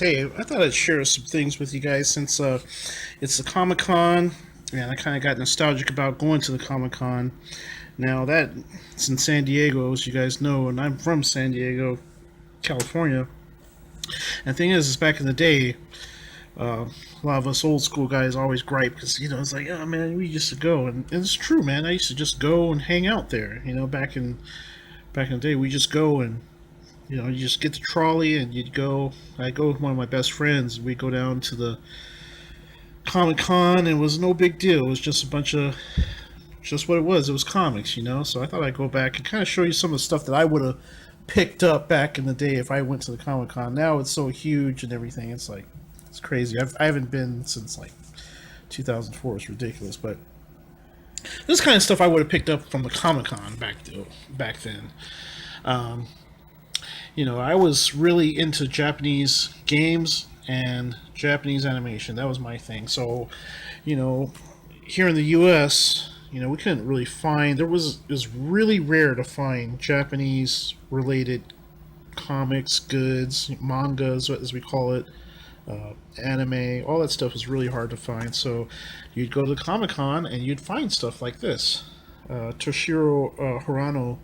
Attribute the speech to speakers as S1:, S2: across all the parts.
S1: Hey, I thought I'd share some things with you guys since it's the Comic Con, and I kind of got nostalgic about going to the Comic Con. Now that it's in San Diego, as you guys know, and I'm from San Diego, California. And the thing is back in the day, a lot of us old school guys always gripe because it's like, oh man, we used to go, and it's true, man. I used to just go and hang out there. Back in the day, we just go and you just get the trolley and you'd go. I go with one of my best friends. We go down to the Comic Con, and it was no big deal. It was just a bunch of just what it was. It was comics. So I thought I'd go back and kind of show you some of the stuff that I would have picked up back in the day if I went to the Comic Con. Now it's so huge and everything. It's like it's crazy. I haven't been since like 2004. It's ridiculous, but this kind of stuff I would have picked up from the Comic Con back then. Um, I was really into Japanese games and Japanese animation. That was my thing. So, you know, here in the U.S., we couldn't really find. It was really rare to find Japanese related comics, goods, mangas, as we call it, anime. All that stuff is really hard to find. So, you'd go to the Comic Con and you'd find stuff like this. Toshiro Hirano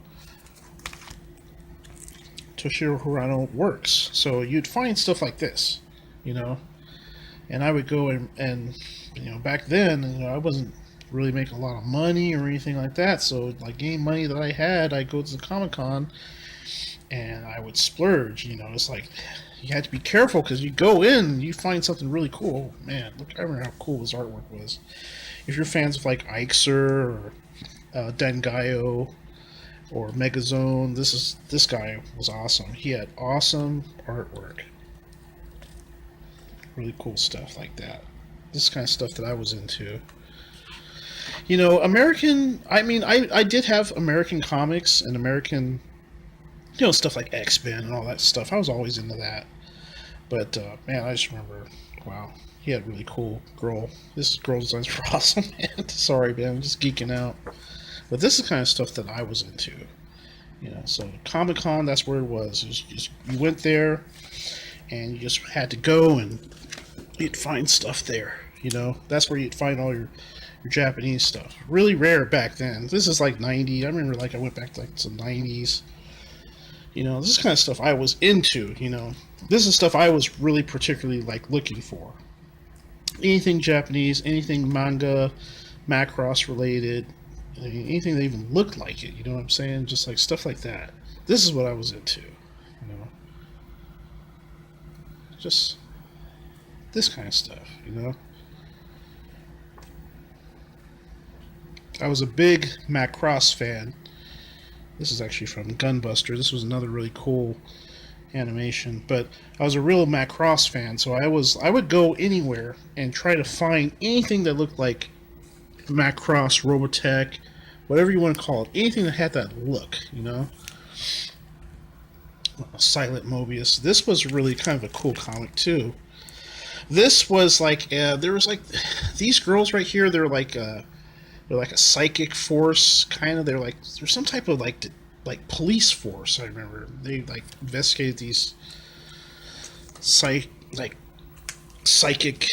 S1: works. So you'd find stuff like this, you know, and I would go and back then, I wasn't really making a lot of money or anything like that. So like any money that I had, I'd go to the Comic Con and I would splurge. It's like you had to be careful because you go in, and you find something really cool. Oh, man, look! I remember how cool his artwork was. If you're fans of like Ixer or Dengayo or Megazone. This guy was awesome. He had awesome artwork, really cool stuff like that. This kind of stuff that I was into. American. I mean, I did have American comics and American, stuff like X Men and all that stuff. I was always into that. But man, I just remember, wow, he had really cool girl. This girl designs were awesome, man. Sorry, man, I'm just geeking out. But this is the kind of stuff that I was into. So Comic Con, that's where it was. You went there, and you just had to go, and you'd find stuff there. That's where you'd find all your Japanese stuff. Really rare back then. This is like 90. I remember like I went back to like the 90s. This is kind of stuff I was into. This is stuff I was really particularly like looking for. Anything Japanese, anything manga, Macross related, anything that even looked like it. You know what I'm saying? Just like stuff like that. This is what I was into. Just this kind of stuff. I was a big Macross fan. This is actually from Gunbuster. This was another really cool animation, but I was a real Macross fan, so I would go anywhere and try to find anything that looked like Macross, Robotech, whatever you want to call it, anything that had that look. Silent Mobius. This was really kind of a cool comic too. This was like there was like these girls right here. They're like a psychic force, kind of. They're some type of like police force. I remember they like investigated these like psychic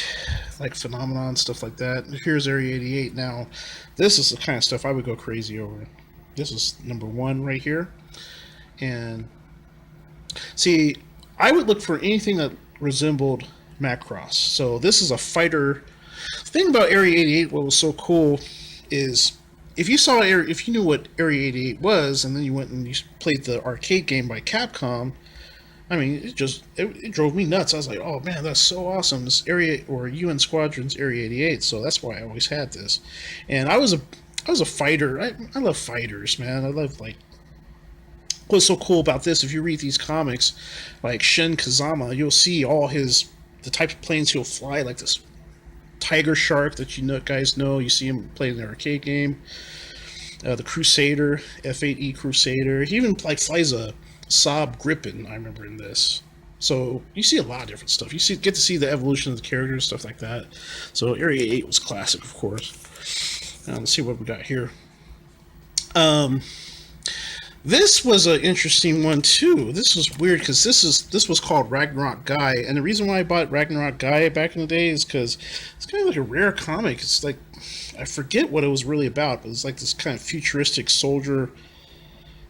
S1: like phenomenon stuff like that. Here's Area 88 now. This is the kind of stuff I would go crazy over. This is number one right here. And see, I would look for anything that resembled Macross. So this is a fighter. The thing about Area 88, what was so cool is if you knew what Area 88 was, and then you went and you played the arcade game by Capcom, I mean, it drove me nuts. I was like, oh man, that's so awesome. This area or UN Squadron's Area 88. So that's why I always had this. And I was a fighter. I love fighters, man. I love like what's so cool about this. If you read these comics, like Shin Kazama, you'll see the type of planes he'll fly, like this Tiger Shark that guys know. You see him play in the arcade game. The Crusader, F8E Crusader. He even like flies a Saab Gripen, I remember in this. So you see a lot of different stuff. Get to see the evolution of the characters, stuff like that. So Area 8 was classic, of course. Let's see what we got here. This was an interesting one too. This was weird because this was called Ragnarok Guy, and the reason why I bought Ragnarok Guy back in the day is because it's kind of like a rare comic. It's like I forget what it was really about, but it's like this kind of futuristic soldier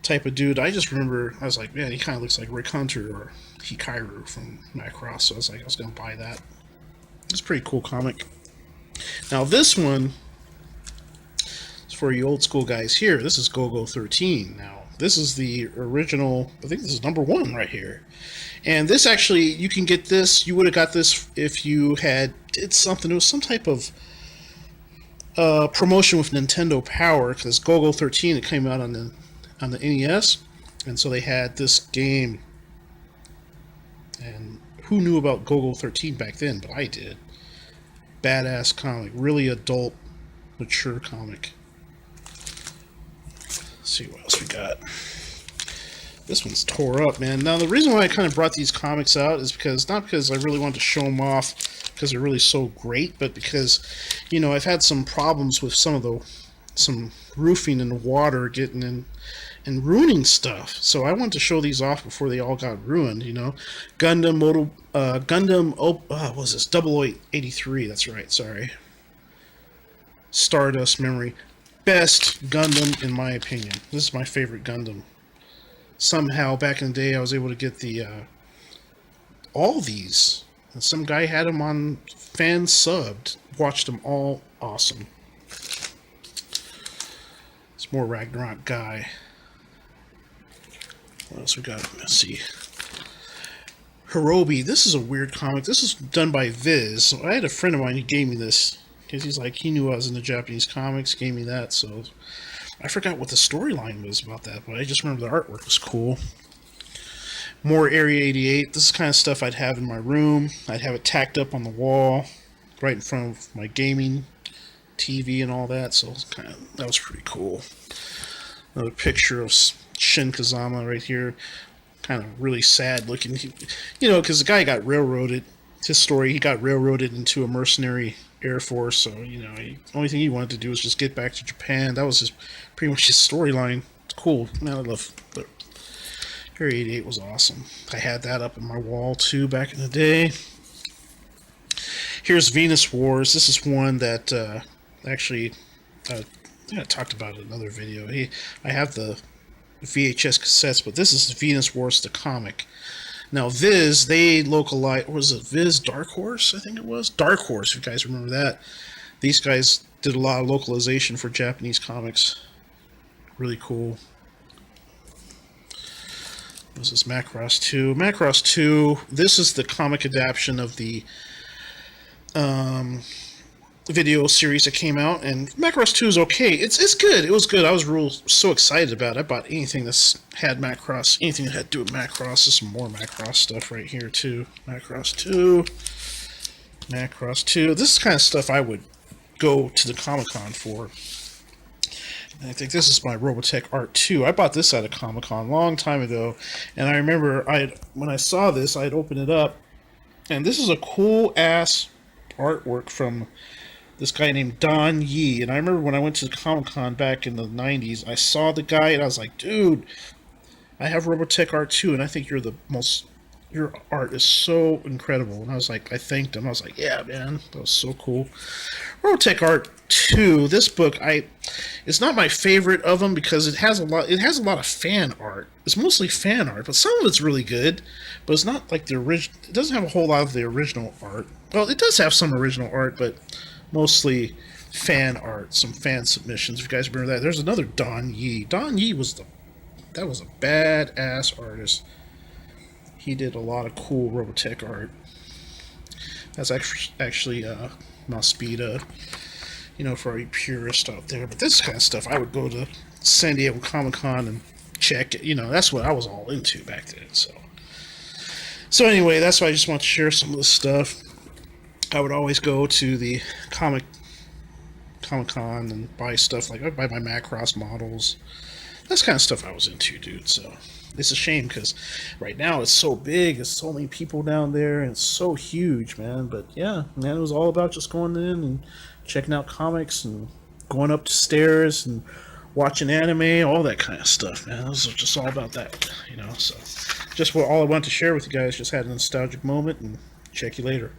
S1: type of dude. I just remember I was like, man, he kind of looks like Rick Hunter or Hikaru from Macross. So I was like, I was gonna buy that. It's a pretty cool comic. Now this one is for you old school guys here. This is Go-Go 13. Now this is the original. I think this is #1 right here. And this actually, you can get this. You would have got this if you had did something. It was some type of promotion with Nintendo Power because Go-Go 13 it came out on the NES, and so they had this game. And who knew about Go-Go 13 back then? But I did. Badass comic, really adult, mature comic. Let's see what else we got. This one's tore up, man. Now the reason why I kind of brought these comics out is because not because I really wanted to show them off because they're really so great, but because I've had some problems with some roofing and water getting in and ruining stuff. So I wanted to show these off before they all got ruined. Gundam. What was this? 0083. That's right. Sorry. Stardust Memory. Best Gundam in my opinion. This is my favorite Gundam. Somehow back in the day I was able to get the all these. And some guy had them on fan subbed. Watched them all. Awesome. It's more Ragnarok Guy. What else we got? Let's see. Hirobi. This is a weird comic. This is done by Viz. I had a friend of mine who gave me this because he's like, he knew I was into Japanese comics, gave me that. So I forgot what the storyline was about that, but I just remember the artwork was cool. More Area 88. This is the kind of stuff I'd have in my room. I'd have it tacked up on the wall right in front of my gaming TV and all that. So that was pretty cool. Another picture of Shin Kazama right here. Kind of really sad looking. Because the guy got railroaded. His story, he got railroaded into a mercenary Air Force. So, the only thing he wanted to do was just get back to Japan. That was pretty much his storyline. It's cool. Man, I love the Area 88 was awesome. I had that up on my wall too back in the day. Here's Venus Wars. This is one that actually I think I talked about it in another video. I have the VHS cassettes, but this is Venus Wars the comic. Now Viz, they localized, was it Viz Dark Horse? I think it was Dark Horse, if you guys remember that. These guys did a lot of localization for Japanese comics. Really cool. This is Macross 2. Macross 2, this is the comic adaptation of the video series that came out, and Macross 2 is okay. It's good. It was good. I was so excited about it. I bought anything that's had Macross, anything that had to do with Macross. There's some more Macross stuff right here too. Macross 2. Macross 2. This is the kind of stuff I would go to the Comic-Con for. And I think this is my Robotech Art 2. I bought this at a Comic-Con a long time ago, and I remember when I saw this, I'd open it up, and this is a cool ass artwork from this guy named Don Yee. And I remember when I went to the Comic-Con back in the 90s, I saw the guy and I was like, dude, I have Robotech Art 2 and I think your art is so incredible. And I was like, I thanked him. I was like, yeah, man, that was so cool. Robotech Art 2, this book, it's not my favorite of them because it has a lot of fan art. It's mostly fan art, but some of it's really good, but it's not like the original. It doesn't have a whole lot of the original art. Well, it does have some original art, but mostly fan art, some fan submissions. If you guys remember that, there's another Don Yee. Don Yee was a badass artist. He did a lot of cool Robotech art. That's actually Maspida, for all you purists out there. But this kind of stuff, I would go to San Diego Comic-Con and check it. That's what I was all into back then. So anyway, that's why I just want to share some of this stuff. I would always go to the Comic-Con and buy stuff. Like, I'd buy my Macross models. That's the kind of stuff I was into, dude. So it's a shame because right now it's so big. There's so many people down there, and it's so huge, man. But yeah, man, it was all about just going in and checking out comics and going up the stairs and watching anime, all that kind of stuff, man. This was just all about that, So just what all I wanted to share with you guys. Just had a nostalgic moment, and check you later.